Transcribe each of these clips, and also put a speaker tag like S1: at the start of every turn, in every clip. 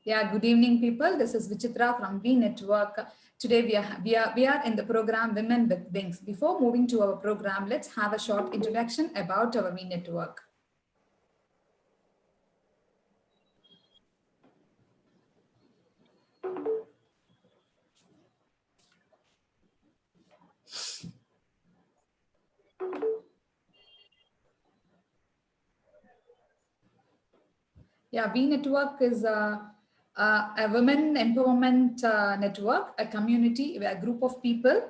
S1: Yeah, good evening, people. This is Vichitra from V Network. Today we are in the program Women with Wings. Before moving to our program, let's have a short introduction about our V Network. Yeah, V Network is a women empowerment network, a community, a group of people.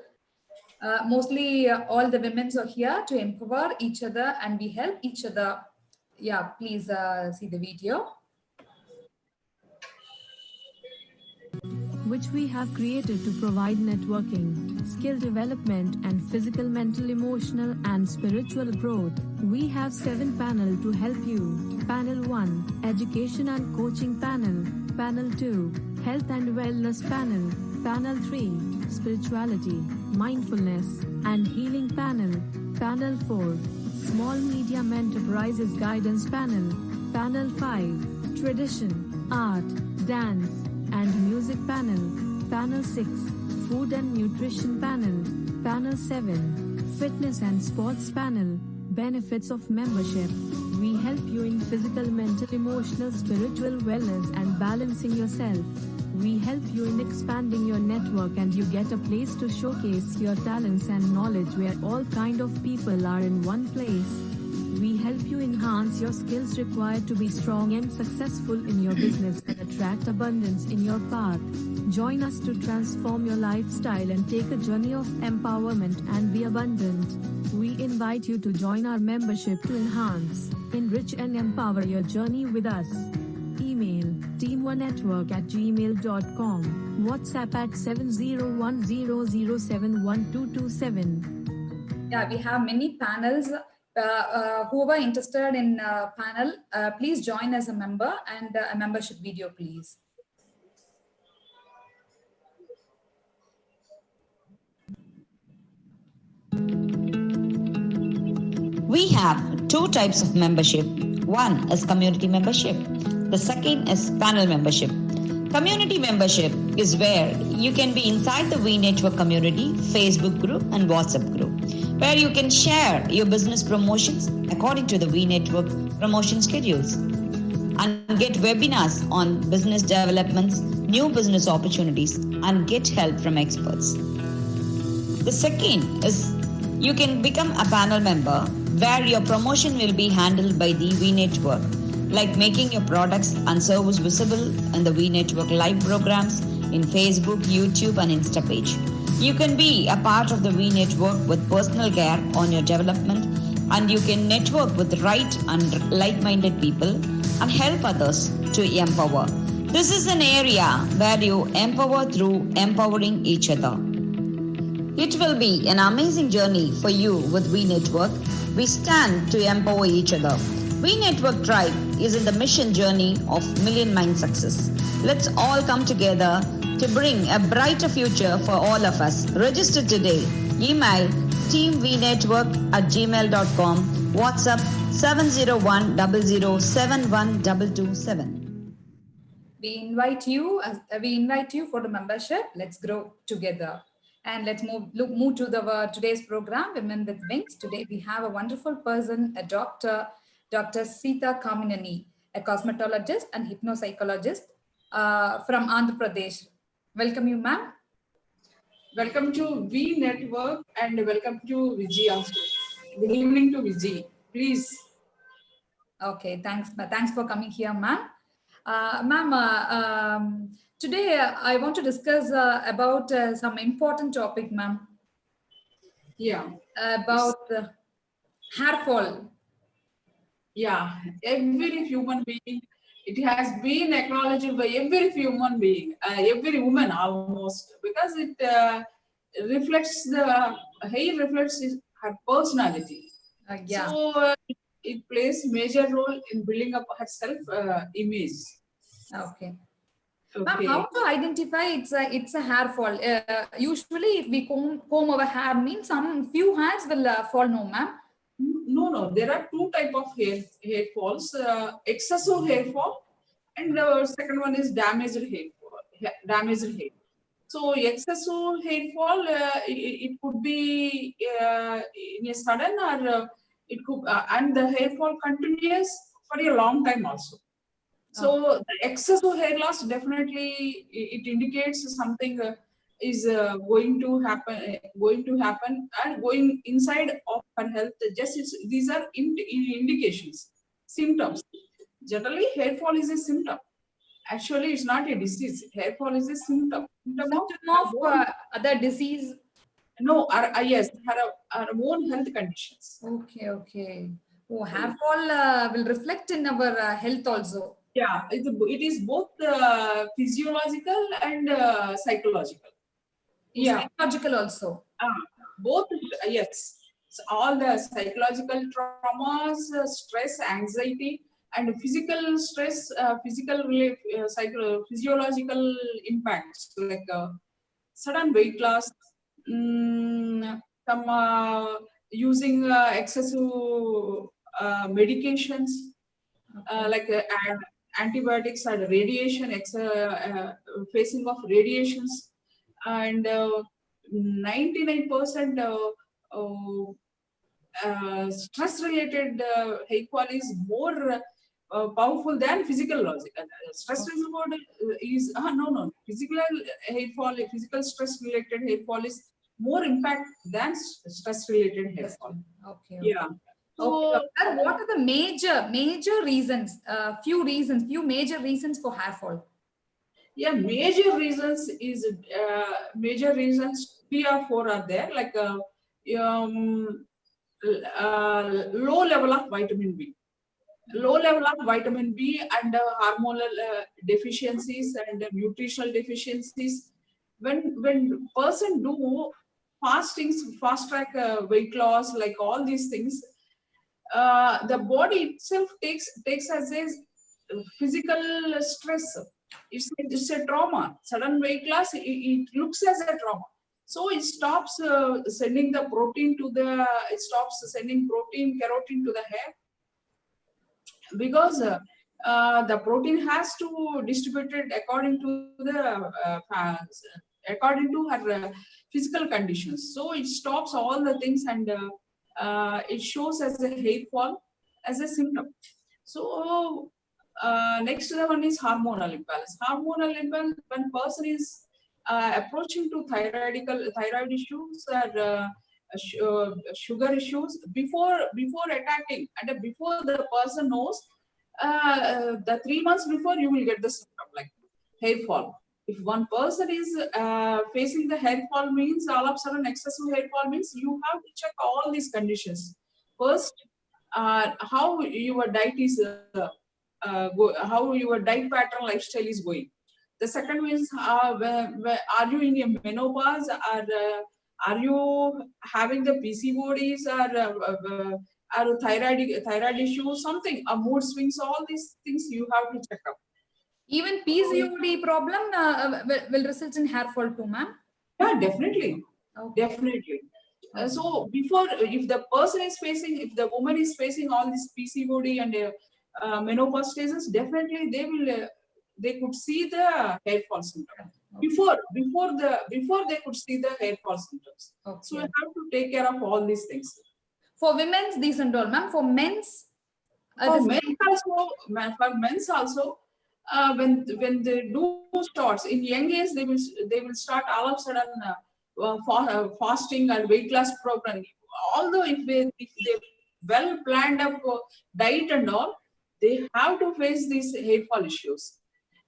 S1: Mostly all the women are here to empower each other and we help each other. Yeah, please see the video.
S2: Which we have created to provide networking, skill development and physical, mental, emotional and spiritual growth. We have 7 panels to help you. Panel 1, Education and Coaching Panel. Panel 2, Health and Wellness Panel. Panel 3, Spirituality, Mindfulness and Healing Panel. Panel 4, Small Medium Enterprises Guidance Panel. Panel 5, Tradition, Art, Dance and Music Panel. Panel 6, Food and Nutrition Panel. Panel 7, Fitness and Sports Panel. Benefits of membership. We help you in physical, mental, emotional, spiritual wellness and balancing yourself. We help you in expanding your network and you get a place to showcase your talents and knowledge where all kind of people are in one place. We help you enhance your skills required to be strong and successful in your business and attract abundance in your path. Join us to transform your lifestyle and take a journey of empowerment and be abundant. We invite you to join our membership to enhance, enrich and empower your journey with us. Email team1network@gmail.com. WhatsApp at 7010071227.
S1: Yeah, we have many panels. Whoever interested in panel, please join as a member and a membership video, please.
S3: We have 2 types of membership. One is community membership. The second is panel membership. Community membership is where you can be inside the V Network community, Facebook group and WhatsApp group, where you can share your business promotions according to the V Network promotion schedules and get webinars on business developments, new business opportunities and get help from experts. The second is you can become a panel member where your promotion will be handled by the V Network, like making your products and service visible in the V Network live programs in Facebook, YouTube and Insta page. You can be a part of the V Network with personal care on your development and you can network with right and like-minded people and help others to empower. This is an area where you empower through empowering each other. It will be an amazing journey for you with V Network. We stand to empower each other. V Network Tribe is in the mission journey of Million Mind Success. Let's all come together to bring a brighter future for all of us. Register today. Email teamvnetwork@gmail.com. WhatsApp 70100712227.
S1: We invite you for the membership. Let's grow together. And let's move to today's program, Women with Wings. Today we have a wonderful person, a Dr. Seetha Kaminie, a cosmetologist and hypno-psychologist from Andhra Pradesh. Welcome you, ma'am.
S4: Welcome to V Network and welcome to Vijay also. Good evening to Vijay. Please.
S1: Okay, thanks for coming here, ma'am. Ma'am, today I want to discuss about some important topic, ma'am.
S4: Yeah.
S1: About hair fall.
S4: Yeah, every human being, it has been acknowledged by every human being, every woman almost, because it reflects hair reflects her personality.
S1: Yeah.
S4: So it plays major role in building up her self-image.
S1: Okay. Ma'am, how to identify it's a hair fall? Usually, if we comb our hair, means some few hairs will fall. No, ma'am.
S4: No. There are 2 types of hair falls: excessive hair fall And the second one is damaged hair. So excessive hair fall, it could be in a sudden, or it could, and the hair fall continues for a long time also. So the excessive hair loss definitely it indicates something is going to happen, and going inside of her health. These are indications, symptoms. Generally, hair fall is a symptom. Actually, it's not a disease. Hair fall is a symptom of
S1: Symptom of other disease.
S4: no, yes, her own health conditions.
S1: Okay, okay. Oh, hair fall will reflect in our health also.
S4: Yeah, it is both physiological and psychological. Yeah,
S1: Psychological also.
S4: both, yes. So all the psychological traumas, stress, anxiety, and physical stress, physiological impacts like sudden weight loss, some using excessive medications, like antibiotics and radiation, facing of radiations, and 99% stress-related hair fall is more powerful than physical logic. Physical hair fall, physical stress-related hair fall is more impact than stress-related hair fall.
S1: Okay.
S4: Yeah.
S1: So, okay. What are the major reasons? Few major reasons for hair fall.
S4: Yeah, major reasons, 3 or 4 are there, like low level of vitamin B. Low level of vitamin B and hormonal deficiencies and nutritional deficiencies. When person do fast track weight loss, like all these things, the body itself takes as a physical stress. It's a trauma. Sudden weight loss, it looks as a trauma. So it stops sending the protein it stops sending keratin to the hair, because the protein has to distribute it according to her physical conditions. So it stops all the things, and it shows as a hair fall as a symptom. So next one is hormonal imbalance. Hormonal imbalance, when person is approaching to thyroid issues or sugar issues before attacking, and before the person knows, the 3 months before you will get the symptom like hair fall. If one person is facing the hair fall, means all of a sudden excessive hair fall, means you have to check all these conditions. First, how your diet is how your diet pattern lifestyle is going. The second is are you in a menopause, or are you having the PCODs, or thyroid issues, something, mood swings, all these things you have to check up.
S1: Even PCOD problem will result in hair fall too, ma'am?
S4: Yeah, definitely. Okay. Definitely. So before, if the woman is facing all this PCOD and menopause stages, definitely they could see the hair fall symptom. Okay. Before they could see the hair fall symptoms. Okay. So you have to take care of all these things.
S1: For women's, these and all, ma'am. For men's,
S4: for men's also, when they do starts in young age, they will start all of a sudden fasting and weight loss program. Although if they well planned up diet and all, they have to face these hair fall issues.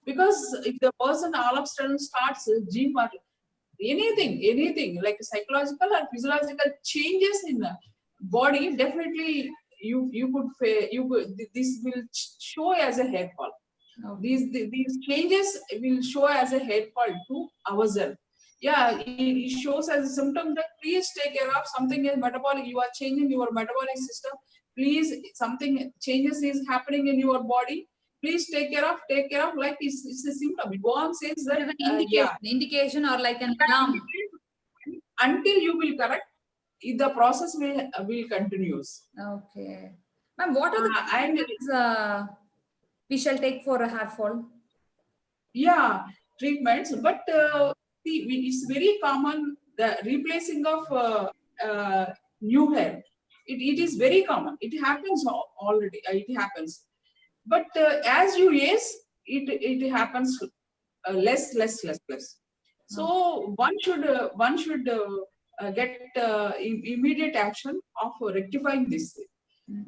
S4: Because if the person all of a sudden starts gym or anything like psychological or physiological changes in the body, definitely this will show as a hair fall. Okay. These changes will show as a hair fall to ourselves. Yeah, it shows as a symptom that please take care of something is metabolic. You are changing your metabolic system. Please, something changes is happening in your body. Please take care of. Like it's a symptom. It go on says that
S1: an indication or like an alarm.
S4: Until you will correct, the process will continues.
S1: Okay, ma'am. What are the we shall take for a hair fall?
S4: Yeah, treatments, but see, it's very common the replacing of new hair. It is very common. It happens already. It happens, but as you age, it happens less. So one should get immediate action of rectifying this.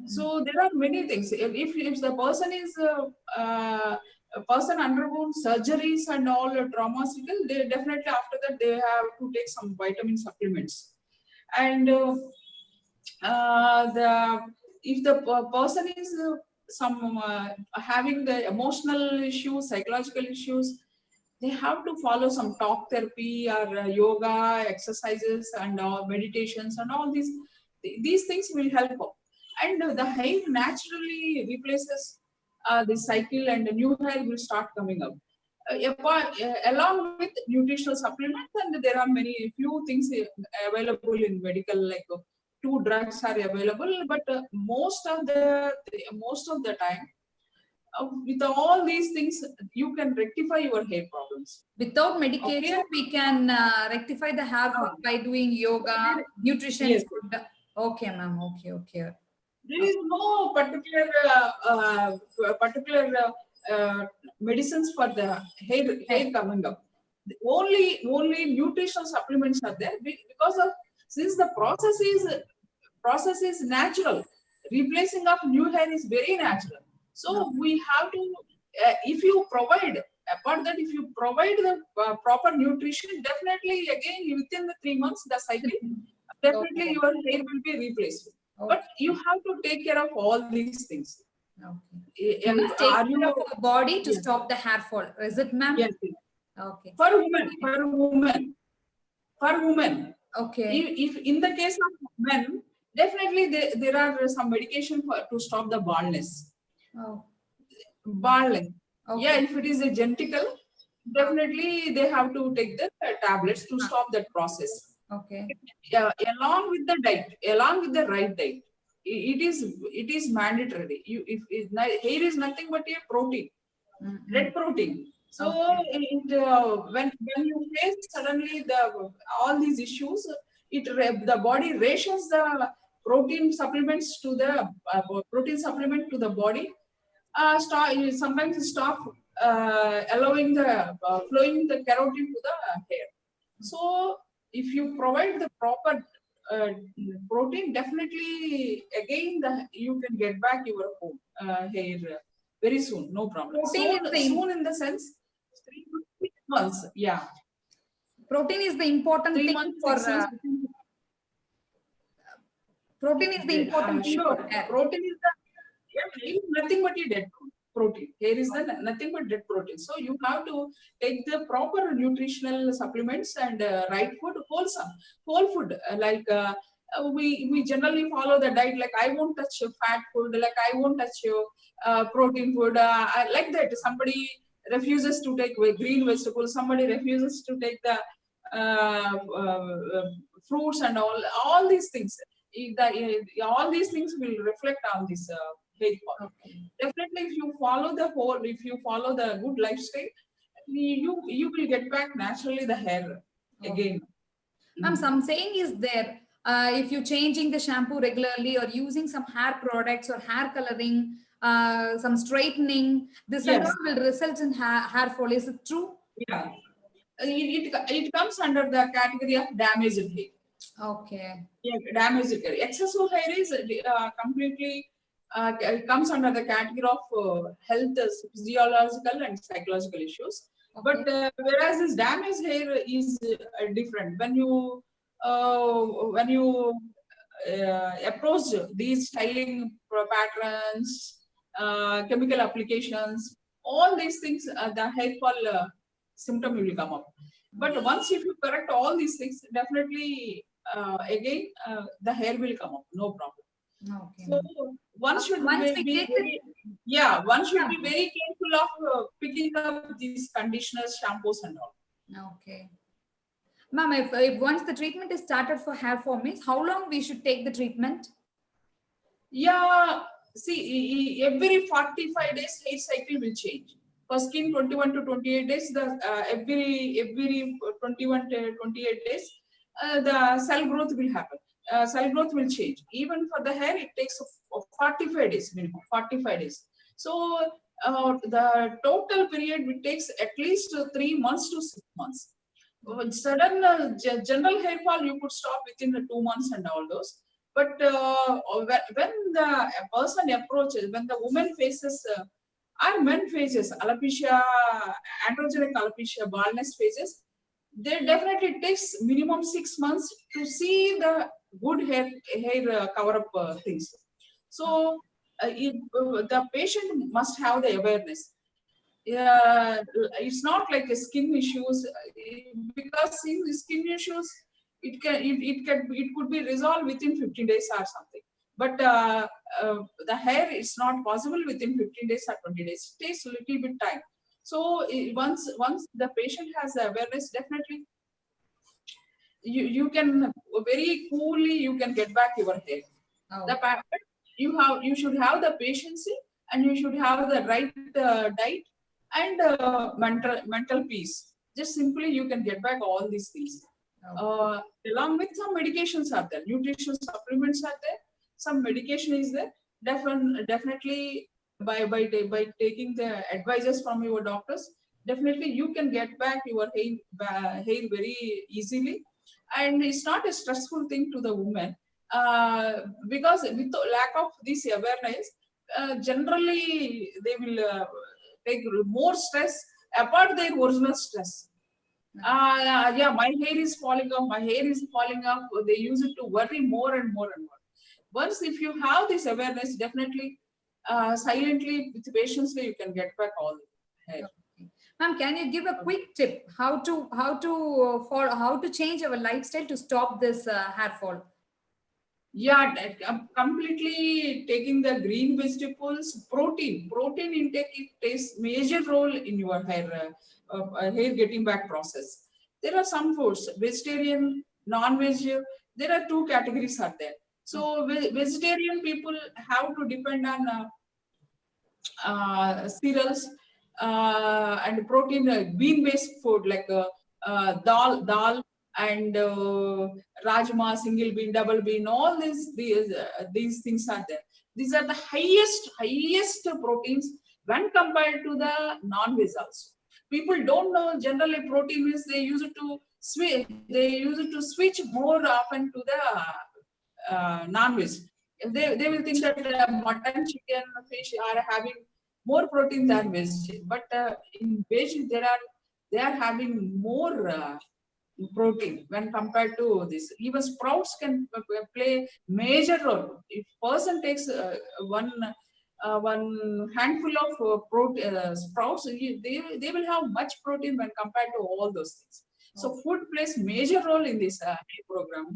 S4: So there are many things. If the person is a person undergone surgeries and all traumas, they definitely after that they have to take some vitamin supplements. And the if the person is having the emotional issues, psychological issues, they have to follow some talk therapy or yoga exercises and meditations and all these things will help out. And the hair naturally replaces the cycle and the new hair will start coming up. Along with nutritional supplements, and there are many few things available in medical, like two drugs are available, but most of the time with all these things you can rectify your hair problems
S1: Without medication,
S4: okay.
S1: we can rectify the hair fall by doing yoga, nutrition
S4: Yes,
S1: food. Okay, ma'am. Okay.
S4: there is no particular medicines for the hair coming up. Only nutritional supplements are there because of since the process is natural. Replacing of new hair is very natural. So we have to if you provide apart that if you provide the proper nutrition, definitely again within the 3 months the cycle definitely
S1: Okay.
S4: your hair will be replaced. But you have to take care of all these things.
S1: Okay. You must take
S4: Are
S1: care
S4: you
S1: of our body to
S4: yes,
S1: stop the hair fall. Is it, ma'am?
S4: yes.
S1: Okay.
S4: For women,
S1: Okay.
S4: if in the case of men, definitely there are some medication to stop the baldness.
S1: Oh.
S4: Baldness.
S1: Okay.
S4: Yeah, if it is a genetical, definitely they have to take the tablets to stop that process.
S1: Okay.
S4: Along with the diet, along with the right diet, it is mandatory. Hair is nothing but a protein, red protein. So when you face suddenly all these issues, the body rations the protein supplements to the protein supplement to the body. Sometimes stop allowing the flowing the keratin to the hair. So if you provide the proper protein, definitely again you can get back your hair very soon, no problem. Soon in the sense 3 months, yeah.
S1: Protein is the important
S4: 3
S1: thing
S4: months,
S1: for
S4: 6 months.
S1: protein is the important thing
S4: Sure.
S1: for hair.
S4: Protein is nothing but a dead protein. Hair is nothing but dead protein. So you have to take the proper nutritional supplements and right food, whole food. We generally follow the diet. Like I won't touch fat food. Like I won't touch protein food. Like that. Somebody refuses to take green vegetables. Somebody refuses to take the fruits and all these things. All these things will reflect on this hair fall.
S1: Okay.
S4: Definitely, if you follow the good lifestyle, you will get back naturally the hair again.
S1: Ma'am, some saying is there. If you're changing the shampoo regularly or using some hair products or hair coloring, some straightening, this and all will result in hair fall. Is it true?
S4: Yeah. It comes under the category of damaged hair.
S1: Okay.
S4: Yeah, damaged hair. Excessive hair is completely comes under the category of health, physiological and psychological issues.
S1: Okay.
S4: But whereas this damaged hair is different. When you approach these styling patterns, chemical applications, all these things, the hair fall symptom will come up. But once if you correct all these things, definitely again the hair will come up, no problem.
S1: Okay.
S4: So one should be very careful of picking up these conditioners, shampoos, and all.
S1: Okay. Ma'am, if once the treatment is started for hair fall, means how long we should take the treatment?
S4: Yeah, see, every 45 days hair cycle will change. For skin, 21 to 28 days, the every 21 to 28 days, the cell growth will happen. Cell growth will change. Even for the hair, it takes 45 days minimum, 45 days. So the total period it takes at least 3 months to 6 months. Sudden general hair fall you could stop within the 2 months and all those. But when the person approaches, when the woman faces and men faces alopecia, androgenic alopecia, baldness phases, they definitely takes minimum 6 months to see the good hair cover up things. So the patient must have the awareness. It's not like a skin issues, because skin issues it could be resolved within 15 days or something. But the hair is not possible within 15 days or 20 days. It takes a little bit time. So once the patient has the awareness, definitely you can very coolly you can get back your hair.
S1: Oh.
S4: You should have the patience, and you should have the right diet and mental peace. Just simply you can get back all these things. Along with some medications are there, nutrition supplements are there, some medication is there. Definitely by taking the advices from your doctors, definitely you can get back your hair very easily. And it's not a stressful thing to the woman, because with the lack of this awareness, generally they will take more stress apart their original stress. Yeah, my hair is falling off, my hair is falling off. They use it to worry more and more and more. Once if you have this awareness, definitely silently with patience you can get back all the hair.
S1: Ma'am, can you give a quick tip how to change our lifestyle to stop this hair fall?
S4: Yeah, completely taking the green vegetables, protein intake, it plays major role in your hair getting back process. There are some foods, vegetarian, non-veg. There are two categories are there. So vegetarian people have to depend on cereals and protein, bean-based food like dal and rajma, single bean, double bean. All these things are there. These are the highest proteins when compared to the non-veg also. People don't know generally protein means they use it to switch. They use it to switch more often to the non-veg. They will think that mutton, chicken, fish are having more protein than veg. But in veg they are having more protein when compared to this. Even sprouts can play major role. If person takes one handful of sprouts, they will have much protein when compared to all those things. So food plays major role in this hair program.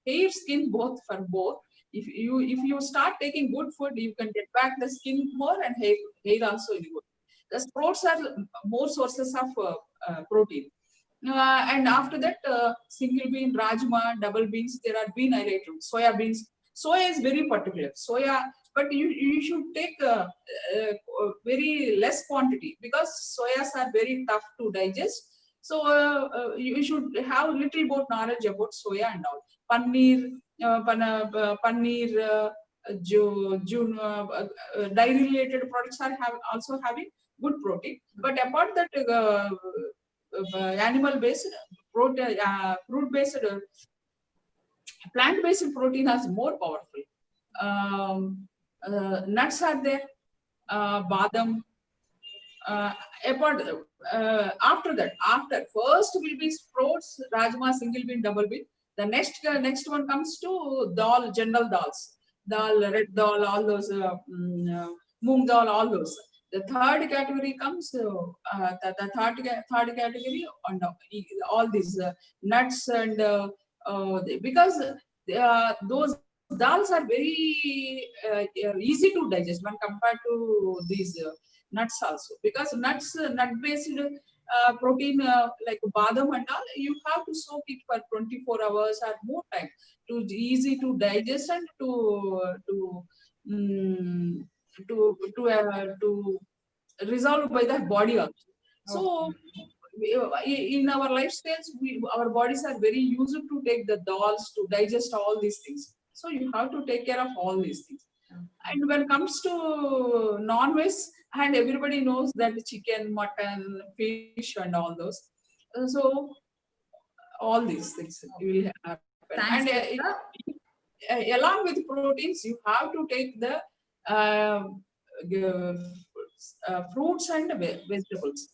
S4: Hair, skin, both for both. If you start taking good food, you can get back the skin more and hair also is good. The sprouts are more sources of protein. And after that, single bean, rajma, double beans, there are bean items, soya beans. Soya is very particular. Soya, but you should take very less quantity because soyas are very tough to digest. So you should have little bit knowledge about soya and all. Paneer, dairy related products are also having good protein. But apart that, animal based, fruit based, plant based protein is more powerful. Nuts are there, badam. After that, after first will be sprouts, rajma, single bean, double bean. The next one comes to dal, general dals, dal, red dal, all those, moong dal, all those. The third category comes, the third category on all these nuts and because those dals are very easy to digest when compared to these nuts also, because nut based protein like badam and all, you have to soak it for 24 hours or more time to easy to digest and to mm, to resolved by the body also. So in our lifestyles, our bodies are very used to take the dolls to digest all these things. So you have to take care of all these things. And when it comes to non-veg, and everybody knows that chicken, mutton, fish, and all those. So all these things will happen.
S1: Thanks,
S4: And
S1: Seetha.
S4: along with proteins, you have to take the uh, fruits and vegetables.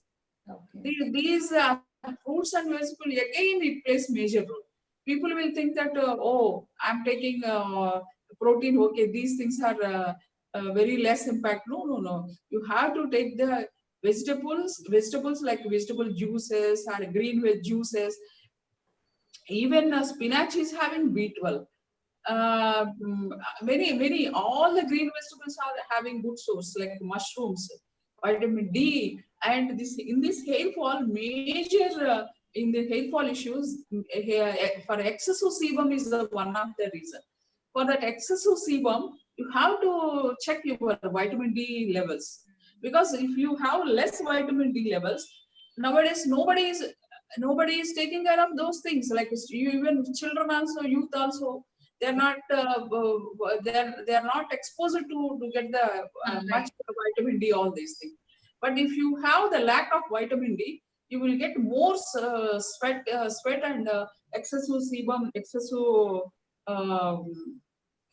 S1: Okay.
S4: These fruits and vegetables again it plays major role. People will think that oh, I'm taking protein. Okay, these things are very less impact. No, no, no. You have to take the vegetables like vegetable juices or green veg juices. Even spinach is having B12. Many all the green vegetables are having good source like mushrooms, vitamin D, and this in this hair fall major in the hair fall issues for excessive sebum is the one of the reason. For that excessive sebum, you have to check your vitamin D levels, because if you have less vitamin D levels, nowadays nobody is taking care of those things. Like you, even children also, youth also, they're not they're not exposed to get the much vitamin D, all these things. But if you have the lack of vitamin D, you will get more sweat and excessive sebum, excessive um,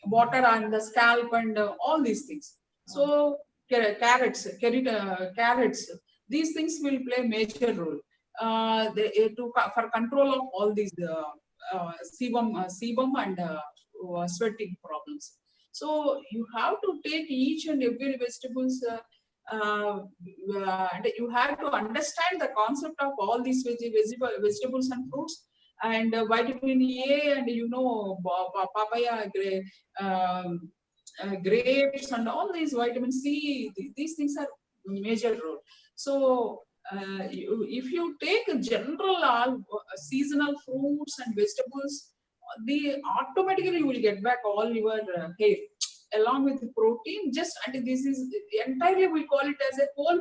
S4: water on the scalp and all these things. So carrots, these things will play major role for control of all these sebum and sweating problems. So you have to take each and every vegetables. And you have to understand the concept of all these vegetables and fruits, and vitamin A, and papaya, grapes, and all these vitamin C. These things are major role. So if you take a general seasonal fruits and vegetables, the automatically you will get back all your hair along with the protein. Just, and this is entirely, we call it as a whole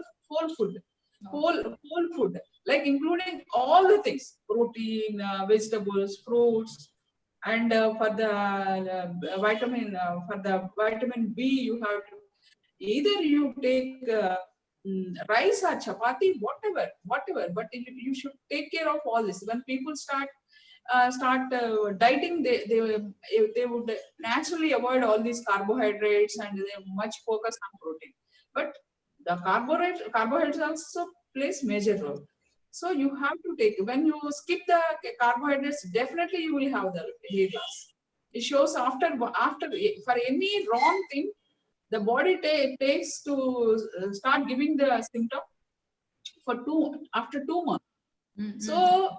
S4: food, whole food, like including all the things: protein, vegetables, fruits, and for the vitamin B, you have to either you take rice or chapati, whatever. But you should take care of all this. When people start dieting, they would naturally avoid all these carbohydrates, and they much focus on protein. But the carbohydrates also plays major role. So you have to take, when you skip the carbohydrates, definitely you will have the hair loss. It shows after for any wrong thing, the body takes to start giving the symptom for after 2 months.
S1: Mm-hmm.
S4: So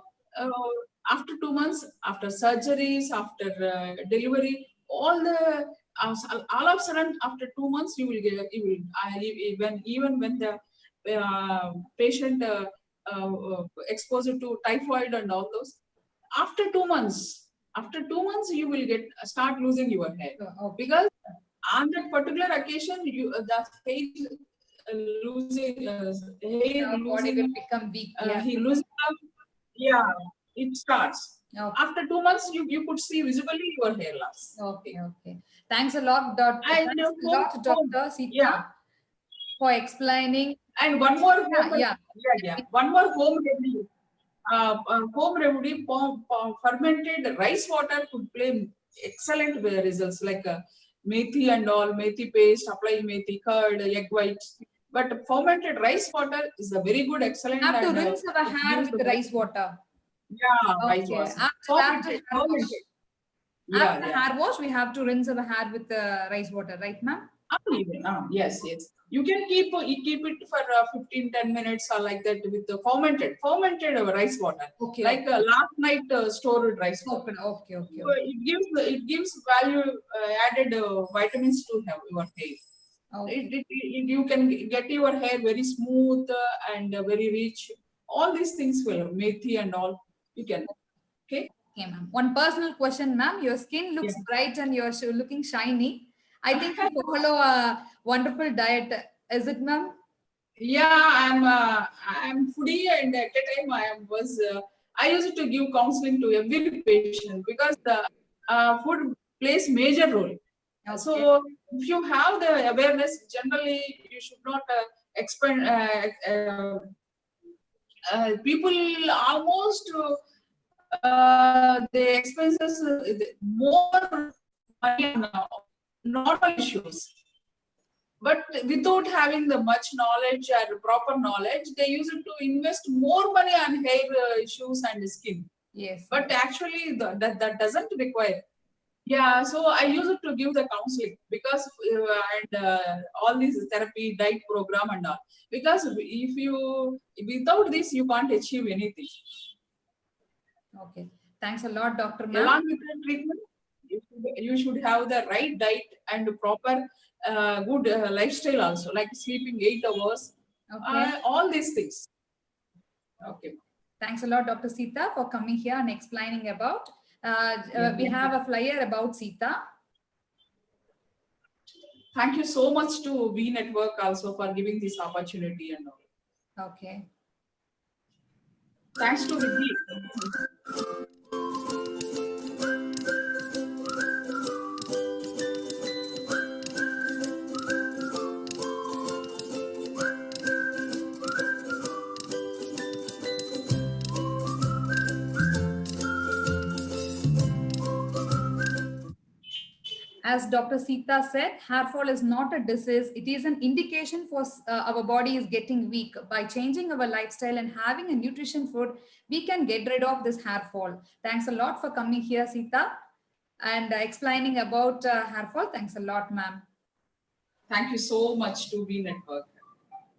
S4: after 2 months, after surgeries, after delivery, all of a sudden after 2 months even when the patient exposed to typhoid and all those, after 2 months you will start losing your hair. Because on that particular occasion, the hair losing hair
S1: body
S4: losing
S1: will become weak.
S4: he loses yeah, it starts.
S1: Okay.
S4: After 2 months, you could see visibly your hair loss.
S1: Okay. Thanks a lot, Dr. Seetha,
S4: Yeah.
S1: for explaining.
S4: And one more one more home remedy, fermented rice water could play excellent results, like methi and all, methi paste, apply methi curd, egg whites. But fermented rice water is a very good, excellent.
S1: We have to rinse our hair with the rice water.
S4: Yeah,
S1: okay.
S4: Rice water.
S1: After
S4: hair
S1: hair wash, we have to rinse our hair with the rice water, right, ma'am?
S4: Yes. You can keep it for 15-10 minutes or like that with the fermented rice water.
S1: Okay.
S4: Like last night stored rice water.
S1: Okay.
S4: So it gives value added vitamins to have your hair. Okay. You can get your hair very smooth and very rich. All these things will methi and all you can. Okay.
S1: Okay, ma'am. One personal question, ma'am. Your skin looks bright and you're looking shiny. I think you follow a wonderful diet. Is it, ma'am?
S4: Yeah, I'm foodie, and at a time I used to give counseling to every patient because the food plays major role.
S1: Okay.
S4: So if you have the awareness, generally you should not expend. People almost the expenses more money on normal issues, but without having the much knowledge or proper knowledge, they use it to invest more money on hair issues and skin.
S1: Yes.
S4: But actually, that doesn't require. Yeah, so I use it to give the counseling because and all these therapy, diet program and all. Because if you without this, you can't achieve anything.
S1: Okay. Thanks a lot, Dr. Ma'am.
S4: Along with the treatment, you should have the right diet and proper good lifestyle also, like sleeping 8 hours,
S1: Okay.
S4: all these things.
S1: Okay. Thanks a lot, Dr. Seetha, for coming here and explaining about. We have a flyer about Seetha.
S4: Thank you so much to V Network also for giving this opportunity and all.
S1: Okay.
S4: Thanks to Vicky.
S1: As Dr. Seetha said, hair fall is not a disease. It is an indication for our body is getting weak. By changing our lifestyle and having a nutrition food, we can get rid of this hair fall. Thanks a lot for coming here, Seetha, and explaining about hair fall. Thanks a lot, ma'am.
S4: Thank you so much to V Network.